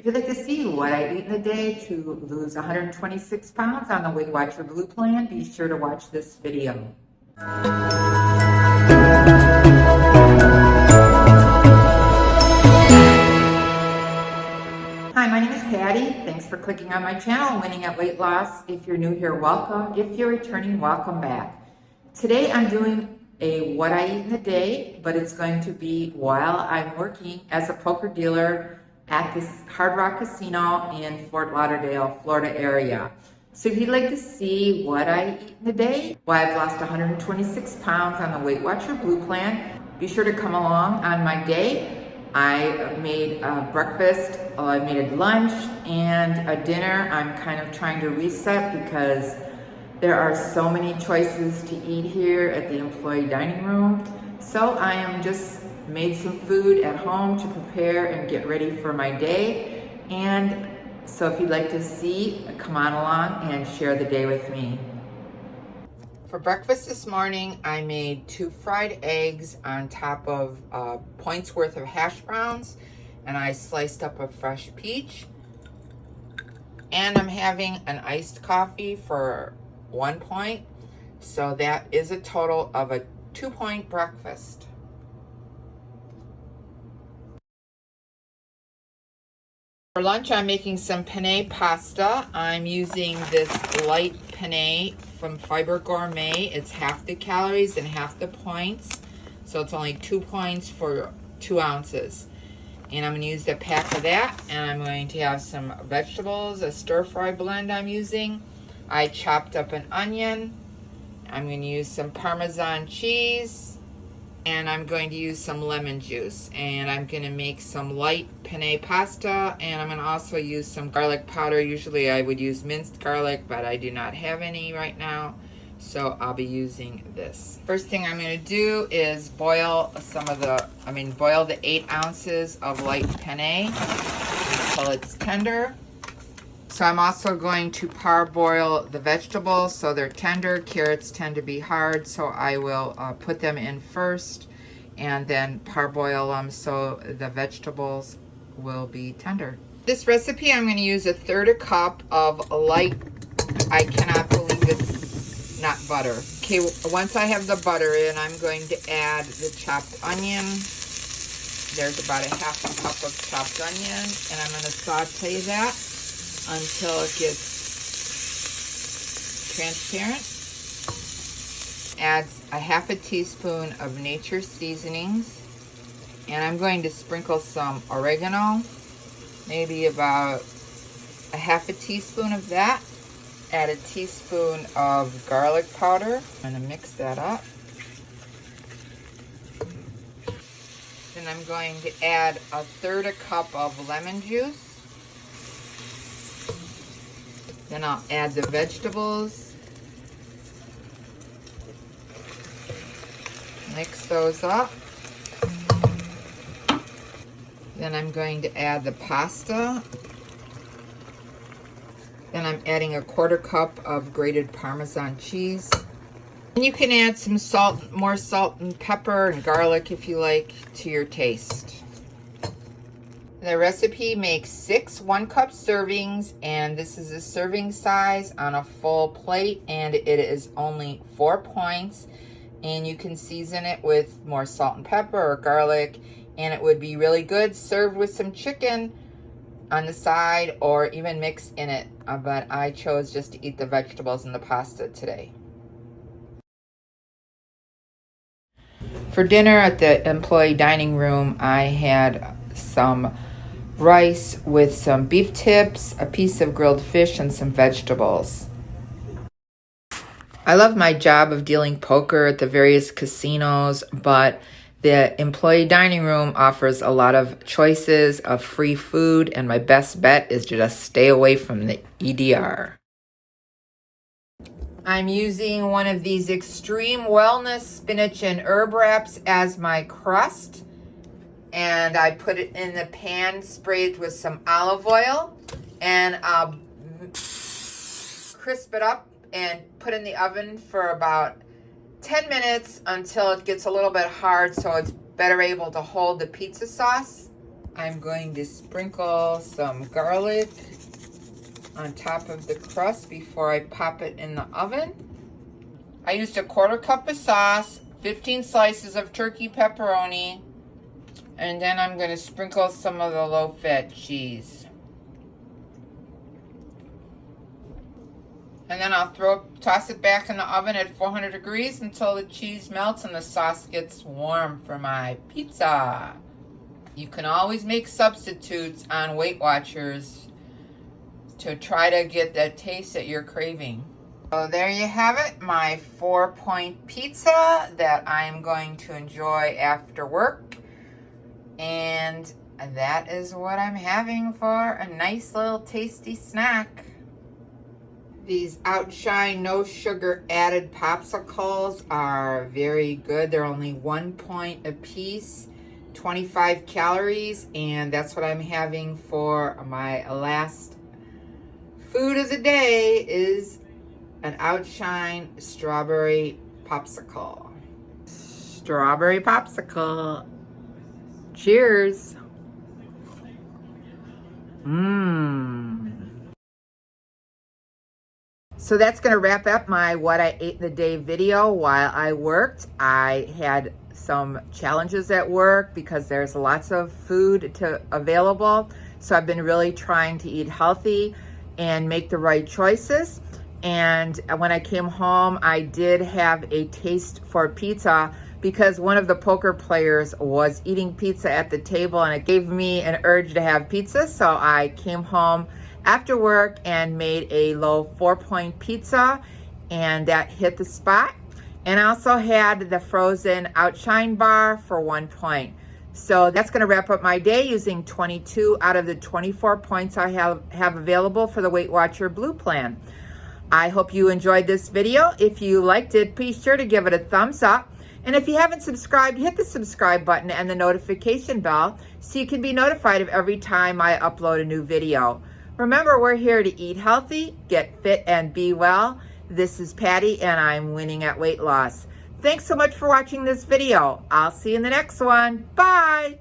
If you'd like to see what I eat in a day to lose 126 pounds on the Weight Watcher Blue plan, be sure to watch this video. Hi, my name is Patty. Thanks for clicking on my channel, Winning at Weight Loss. If you're new here, welcome. If you're returning, welcome back. Today I'm doing a what I eat in a day, but it's going to be while I'm working as a poker dealer at this Hard Rock Casino in Fort Lauderdale, Florida area. So if you'd like to see what I eat in a day, why I've lost 126 pounds on the Weight Watcher Blue plan, be sure to come along on my day. I made breakfast, I made lunch, and a dinner. I'm kind of trying to reset because there are so many choices to eat here at the employee dining room. So I am just made some food at home to prepare and get ready for my day. And so if you'd like to see, come on along and share the day with me. For breakfast this morning, I made 2 fried eggs on top of a point's worth of hash browns, and I sliced up a fresh peach. And I'm having an iced coffee for 1 point, so that is a total of a 2-point breakfast. For lunch, I'm making some penne pasta. I'm using this light penne from Fiber Gourmet. It's half the calories and half the points, so it's only 2 points for 2 ounces. And I'm going to use a pack of that, and I'm going to have some vegetables, a stir-fry blend I'm using. I chopped up an onion. I'm going to use some Parmesan cheese, and I'm going to use some lemon juice. And I'm going to make some light penne pasta, and I'm going to also use some garlic powder. Usually I would use minced garlic, but I do not have any right now, so I'll be using this. First thing I'm going to do is boil the 8 ounces of light penne until it's tender. So I'm also going to parboil the vegetables so they're tender. Carrots tend to be hard, so I will put them in first and then parboil them so the vegetables will be tender. This recipe, I'm going to use 1/3 cup of light, I cannot believe it's not butter. Okay, once I have the butter in, I'm going to add the chopped onion. There's about 1/2 cup of chopped onion, and I'm going to saute that until it gets transparent. Add a 1/2 teaspoon of nature seasonings, and I'm going to sprinkle some oregano, maybe about 1/2 teaspoon of that. Add a teaspoon of garlic powder. I'm going to mix that up. Then I'm going to add 1/3 cup of lemon juice. Then I'll add the vegetables. Mix those up. Then I'm going to add the pasta. Then I'm adding 1/4 cup of grated Parmesan cheese. And you can add some salt, more salt and pepper and garlic if you like, to your taste. The recipe makes 6 1-cup servings, and this is a serving size on a full plate, and it is only 4 points. And you can season it with more salt and pepper or garlic, and it would be really good served with some chicken on the side or even mixed in it. But I chose just to eat the vegetables and the pasta today. For dinner at the employee dining room, I had some rice with some beef tips, a piece of grilled fish, and some vegetables. I love my job of dealing poker at the various casinos, but the employee dining room offers a lot of choices of free food, and my best bet is to just stay away from the EDR. I'm using one of these Extreme Wellness spinach and herb wraps as my crust. And I put it in the pan, sprayed with some olive oil, and I'll crisp it up and put in the oven for about 10 minutes until it gets a little bit hard so it's better able to hold the pizza sauce. I'm going to sprinkle some garlic on top of the crust before I pop it in the oven. I used a 1/4 cup of sauce, 15 slices of turkey pepperoni, and then I'm going to sprinkle some of the low-fat cheese. And then I'll toss it back in the oven at 400 degrees until the cheese melts and the sauce gets warm for my pizza. You can always make substitutes on Weight Watchers to try to get that taste that you're craving. So there you have it, my 4-point pizza that I'm going to enjoy after work. And that is what I'm having for a nice little tasty snack. These Outshine no sugar added popsicles are very good. They're only 1 point a piece, 25 calories, and that's what I'm having for my last food of the day is an Outshine strawberry popsicle. Strawberry popsicle. Cheers. So that's going to wrap up my what I ate in the day video while I worked. I had some challenges at work because there's lots of food available. So I've been really trying to eat healthy and make the right choices. And when I came home, I did have a taste for pizza because one of the poker players was eating pizza at the table and it gave me an urge to have pizza. So I came home after work and made a low 4-point pizza, and that hit the spot. And I also had the frozen Outshine bar for 1 point. So that's going to wrap up my day using 22 out of the 24 points I have available for the Weight Watcher Blue Plan. I hope you enjoyed this video. If you liked it, be sure to give it a thumbs up. And if you haven't subscribed, hit the subscribe button and the notification bell so you can be notified of every time I upload a new video. Remember, we're here to eat healthy, get fit, and be well. This is Patty, and I'm winning at weight loss. Thanks so much for watching this video. I'll see you in the next one. Bye.